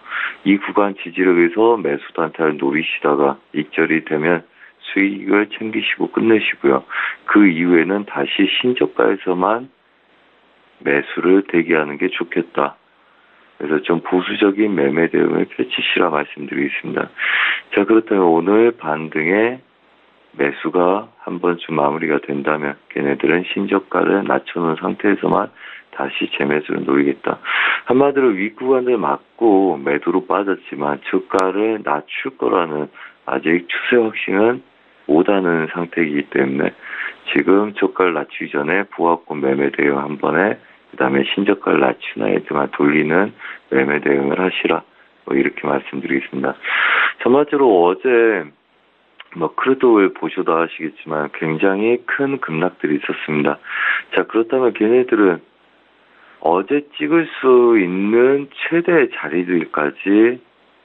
이 구간 지지력에서 매수 단타를 노리시다가 익절이 되면 수익을 챙기시고 끝내시고요. 그 이후에는 다시 신저가에서만 매수를 대기하는 게 좋겠다. 그래서 좀 보수적인 매매 대응을 펼치시라 말씀드리겠습니다. 자, 그렇다면 오늘 반등에 매수가 한 번쯤 마무리가 된다면 걔네들은 신저가를 낮춰놓은 상태에서만 다시 재매수를 노리겠다. 한마디로 윗구간을 막고 매도로 빠졌지만 저가를 낮출 거라는 아직 추세 확신은 못하는 상태이기 때문에 지금 저가를 낮추기 전에 보합권 매매 대응 한 번에 그 다음에 신저가를 낮추나에만 돌리는 매매 대응을 하시라. 뭐 이렇게 말씀드리겠습니다. 전반적으로 어제 크루드오일 보셔도 아시겠지만 굉장히 큰 급락들이 있었습니다. 자, 그렇다면 걔네들은 어제 찍을 수 있는 최대 자리들까지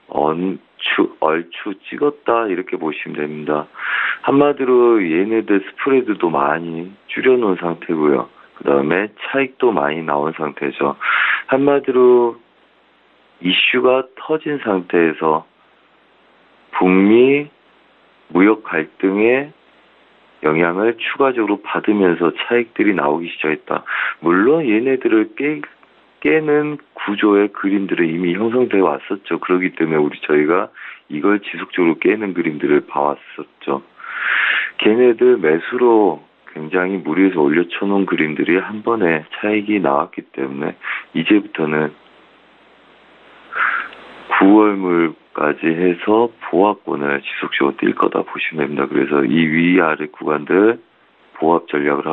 얼추 찍었다 이렇게 보시면 됩니다. 한마디로 얘네들 스프레드도 많이 줄여놓은 상태고요. 그 다음에 차익도 많이 나온 상태죠. 한마디로 이슈가 터진 상태에서 북미 무역 갈등의 영향을 추가적으로 받으면서 차익들이 나오기 시작했다. 물론 얘네들을 깨는 구조의 그림들이 이미 형성되어 왔었죠. 그렇기 때문에 저희가 이걸 지속적으로 깨는 그림들을 봐왔었죠. 걔네들 매수로 굉장히 무리해서 올려쳐놓은 그림들이 한 번에 차익이 나왔기 때문에 이제부터는 9월물까지 해서 보합권을 지속적으로 뛸 거다 보시면 됩니다. 그래서 이 위아래 구간들 보합 전략을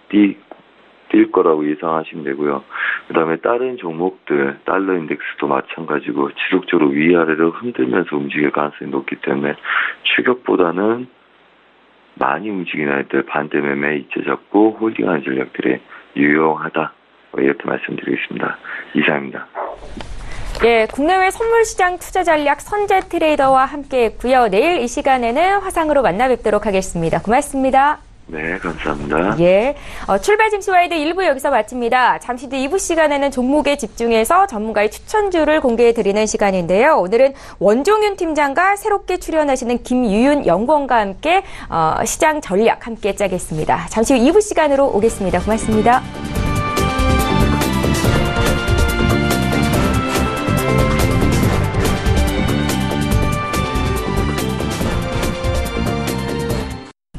뛸 거라고 예상하시면 되고요. 그다음에 다른 종목들, 달러 인덱스도 마찬가지고 지속적으로 위아래로 흔들면서 움직일 가능성이 높기 때문에 추격보다는 많이 움직이는 아이들 반대 매매 이제 잡고 홀딩하는 전략들이 유용하다. 이렇게 말씀드리겠습니다. 이상입니다. 예, 국내외 선물시장 투자 전략 선재 트레이더와 함께했고요. 내일 이 시간에는 화상으로 만나 뵙도록 하겠습니다. 고맙습니다. 네, 감사합니다. 예, 출발 증시와이드 1부 여기서 마칩니다. 잠시 뒤 2부 시간에는 종목에 집중해서 전문가의 추천주를 공개해드리는 시간인데요. 오늘은 원종윤 팀장과 새롭게 출연하시는 김유윤 연구원과 함께 시장 전략 함께 짜겠습니다. 잠시 후 2부 시간으로 오겠습니다. 고맙습니다.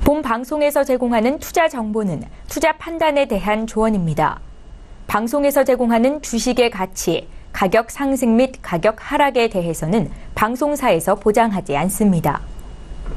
본 방송에서 제공하는 투자 정보는 투자 판단에 대한 조언입니다. 방송에서 제공하는 주식의 가치, 가격 상승 및 가격 하락에 대해서는 방송사에서 보장하지 않습니다.